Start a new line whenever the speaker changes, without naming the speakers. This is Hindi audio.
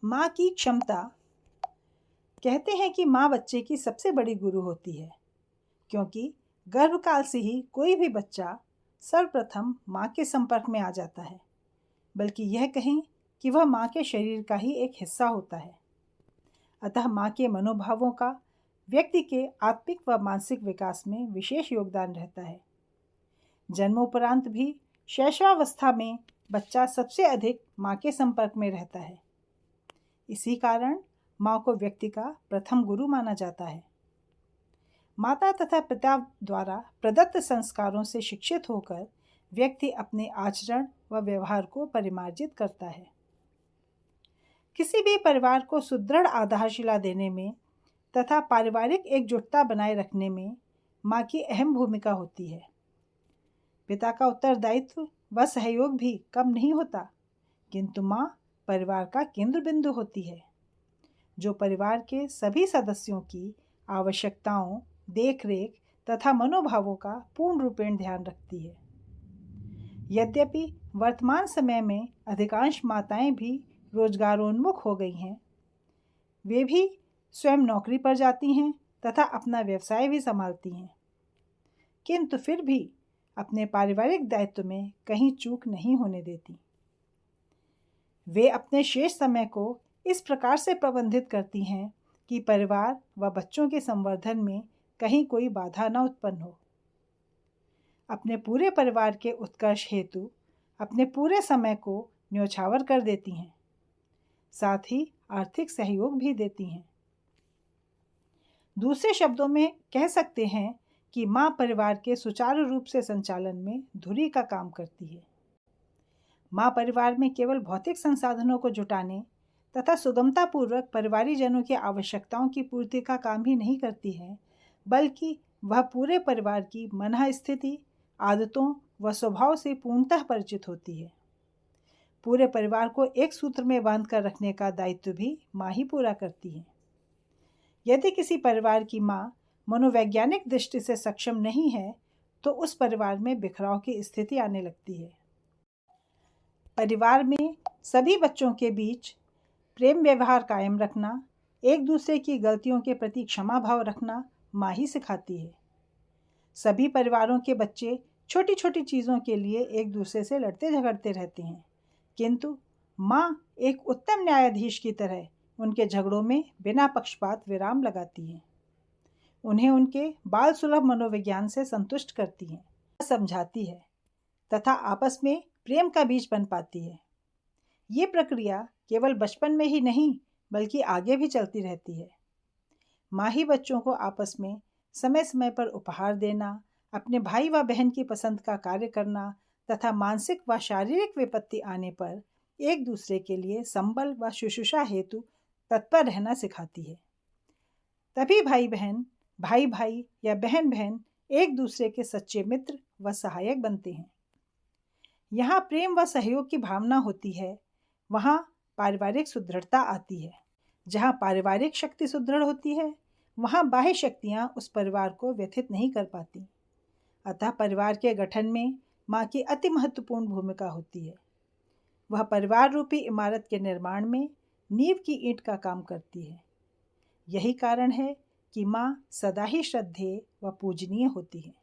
माँ की क्षमता। कहते हैं कि माँ बच्चे की सबसे बड़ी गुरु होती है, क्योंकि गर्भकाल से ही कोई भी बच्चा सर्वप्रथम माँ के संपर्क में आ जाता है, बल्कि यह कहें कि वह माँ के शरीर का ही एक हिस्सा होता है। अतः माँ के मनोभावों का व्यक्ति के आत्मिक व मानसिक विकास में विशेष योगदान रहता है। जन्मोपरांत भी शैशवावस्था में बच्चा सबसे अधिक माँ के संपर्क में रहता है। इसी कारण माँ को व्यक्ति का प्रथम गुरु माना जाता है। माता तथा पिता द्वारा प्रदत्त संस्कारों से शिक्षित होकर व्यक्ति अपने आचरण व व्यवहार को परिमार्जित करता है। किसी भी परिवार को सुदृढ़ आधारशिला देने में तथा पारिवारिक एकजुटता बनाए रखने में माँ की अहम भूमिका होती है। पिता का उत्तरदायित्व व सहयोग भी कम नहीं होता, किंतु माँ परिवार का केंद्र बिंदु होती है, जो परिवार के सभी सदस्यों की आवश्यकताओं, देखरेख तथा मनोभावों का पूर्ण रूपेण ध्यान रखती है। यद्यपि वर्तमान समय में अधिकांश माताएं भी रोजगारोन्मुख हो गई हैं, वे भी स्वयं नौकरी पर जाती हैं तथा अपना व्यवसाय भी संभालती हैं, किंतु फिर भी अपने पारिवारिक दायित्व में कहीं चूक नहीं होने देती। वे अपने शेष समय को इस प्रकार से प्रबंधित करती हैं कि परिवार व बच्चों के संवर्धन में कहीं कोई बाधा न उत्पन्न हो। अपने पूरे परिवार के उत्कर्ष हेतु अपने पूरे समय को न्योछावर कर देती हैं, साथ ही आर्थिक सहयोग भी देती हैं। दूसरे शब्दों में कह सकते हैं कि माँ परिवार के सुचारू रूप से संचालन में धुरी का काम करती है। माँ परिवार में केवल भौतिक संसाधनों को जुटाने तथा सुगमतापूर्वक परिवारीजनों की आवश्यकताओं की पूर्ति का काम ही नहीं करती है, बल्कि वह पूरे परिवार की मनः स्थिति, आदतों व स्वभाव से पूर्णतः परिचित होती है। पूरे परिवार को एक सूत्र में बांध कर रखने का दायित्व भी माँ ही पूरा करती है। यदि किसी परिवार की माँ मनोवैज्ञानिक दृष्टि से सक्षम नहीं है, तो उस परिवार में बिखराव की स्थिति आने लगती है। परिवार में सभी बच्चों के बीच प्रेम व्यवहार कायम रखना, एक दूसरे की गलतियों के प्रति क्षमा भाव रखना माँ ही सिखाती है। सभी परिवारों के बच्चे छोटी छोटी चीज़ों के लिए एक दूसरे से लड़ते झगड़ते रहते हैं, किंतु माँ एक उत्तम न्यायाधीश की तरह उनके झगड़ों में बिना पक्षपात विराम लगाती हैं। उन्हें उनके बाल सुलभ मनोविज्ञान से संतुष्ट करती हैं, समझाती है तथा आपस में प्रेम का बीज बन पाती है। ये प्रक्रिया केवल बचपन में ही नहीं, बल्कि आगे भी चलती रहती है। माँ ही बच्चों को आपस में समय समय पर उपहार देना, अपने भाई व बहन की पसंद का कार्य करना तथा मानसिक व शारीरिक विपत्ति आने पर एक दूसरे के लिए संबल व शुश्रूषा हेतु तत्पर रहना सिखाती है। तभी भाई बहन, भाई भाई या बहन बहन एक दूसरे के सच्चे मित्र व सहायक बनते हैं। यहाँ प्रेम व सहयोग की भावना होती है, वहाँ पारिवारिक सुदृढ़ता आती है। जहाँ पारिवारिक शक्ति सुदृढ़ होती है, वहाँ बाह्य शक्तियाँ उस परिवार को व्यथित नहीं कर पाती। अतः परिवार के गठन में माँ की अति महत्वपूर्ण भूमिका होती है। वह परिवार रूपी इमारत के निर्माण में नींव की ईंट का काम करती है। यही कारण है कि माँ सदा ही श्रद्धेय व पूजनीय होती है।